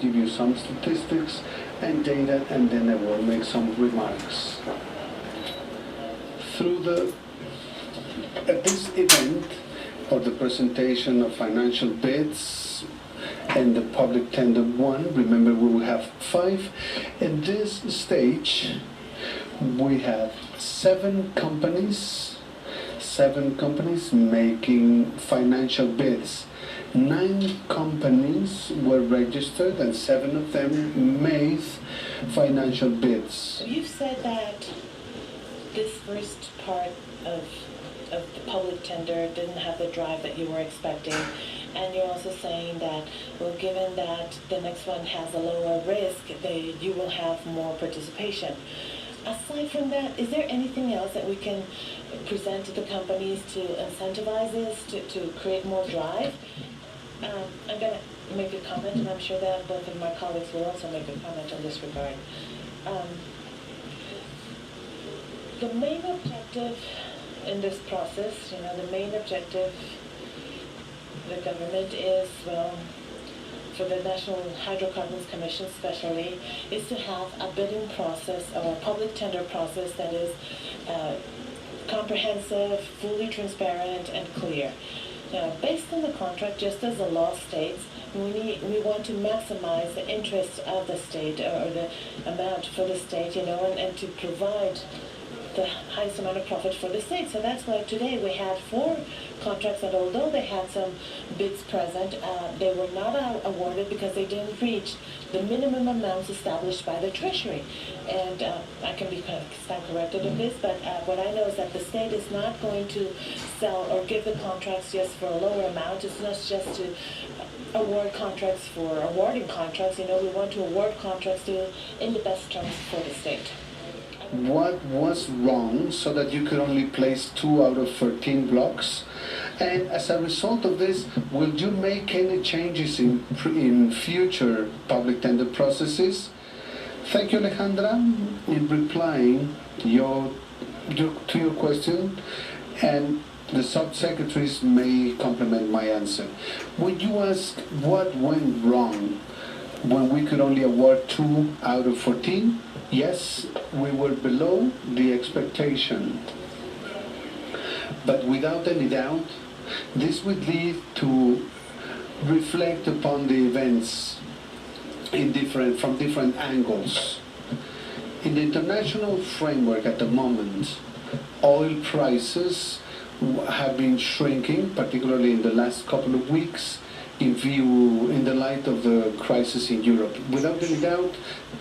give you some statistics and data, and then I will make some remarks. At this event, or the presentation of financial bids and the public tender one, remember we will have 5. In this stage, we have 7 companies making financial bids. 9 companies were registered and 7 of them made financial bids. You've said that this first part of the public tender didn't have the drive that you were expecting, and you're also saying that, well, given that the next one has a lower risk, you will have more participation. Aside from that, is there anything else that we can present to the companies to incentivize this, to create more drive? I'm going to make a comment, and I'm sure that both of my colleagues will also make a comment on this regard. The main objective in this process, the main objective of the government is, well, for the National Hydrocarbons Commission especially, is to have a bidding process or a public tender process that is comprehensive, fully transparent, and clear. Now, based on the contract, just as the law states, we want to maximize the interest of the state, or the amount for the state, and to provide the highest amount of profit for the state. So that's why today we had 4 contracts that, although they had some bids present, they were not awarded because they didn't reach the minimum amounts established by the Treasury. And I can be stand corrected on this, but what I know is that the state is not going to sell or give the contracts just for a lower amount. It's not just to award contracts for awarding contracts. We want to award contracts in the best terms for the state. What was wrong so that you could only place 2 out of 13 blocks? And as a result of this, will you make any changes in future public tender processes? Thank you, Alejandra. In replying to your question, and the subsecretaries may complement my answer. When you ask what went wrong when we could only award 2 out of 14, yes, we were below the expectation. But without any doubt, this would lead to reflect upon the events from different angles. In the international framework at the moment, oil prices have been shrinking, particularly in the last couple of weeks, in the light of the crisis in Europe. Without any doubt,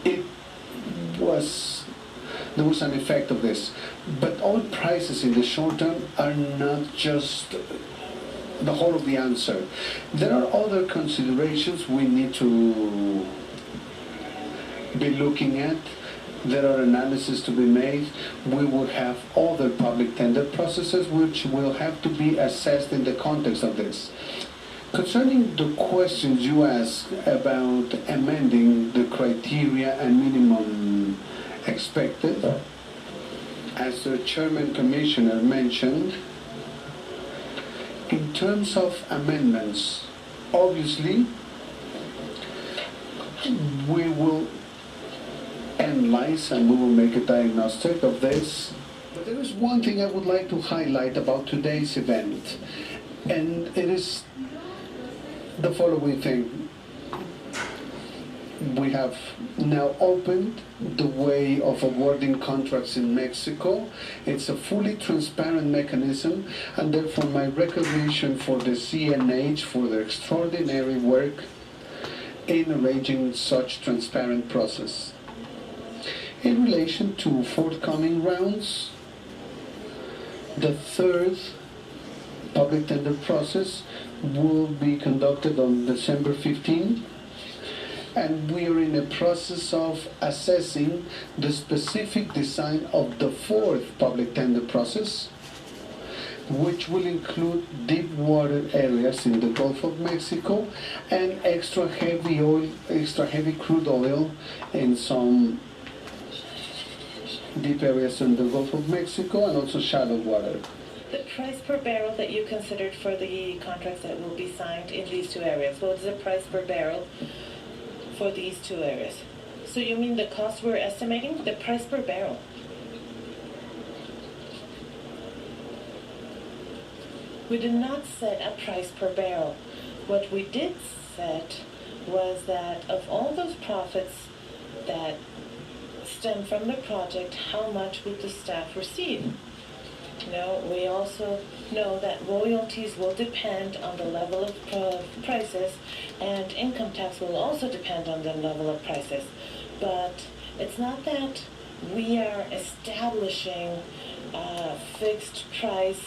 there was an effect of this. But oil prices in the short term are not just the whole of the answer. There are other considerations we need to be looking at. There are analyses to be made. We will have other public tender processes which will have to be assessed in the context of this. Concerning the questions you asked about amending the criteria and minimum expected, as the Chairman Commissioner mentioned, in terms of amendments, obviously, we will analyze and we will make a diagnostic of this. But there is one thing I would like to highlight about today's event, and it is the following thing. We have now opened the way of awarding contracts in Mexico. It's a fully transparent mechanism, and therefore my recognition for the CNH for their extraordinary work in arranging such transparent process. In relation to forthcoming rounds, the 3rd public tender process will be conducted on December 15, and we are in a process of assessing the specific design of the 4th public tender process, which will include deep water areas in the Gulf of Mexico and extra heavy crude oil in some deep areas in the Gulf of Mexico, and also shallow water. The price per barrel that you considered for the contracts that will be signed in these 2 areas, what is the price per barrel for these two areas. So you mean the cost we're estimating? The price per barrel. We did not set a price per barrel. What we did set was that of all those profits that stem from the project, how much would the staff receive? We also know that royalties will depend on the level of prices, and income tax will also depend on the level of prices. But it's not that we are establishing a fixed price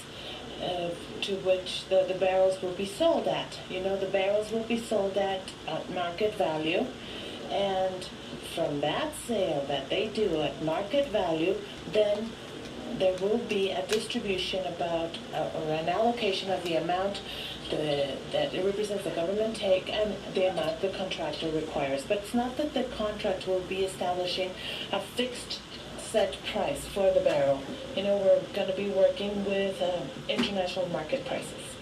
to which the barrels will be sold at. The barrels will be sold at market value, and from that sale that they do at market value, then there will be a distribution about or an allocation of the amount that it represents the government take and the amount the contractor requires. But it's not that the contract will be establishing a fixed set price for the barrel. We're going to be working with international market prices.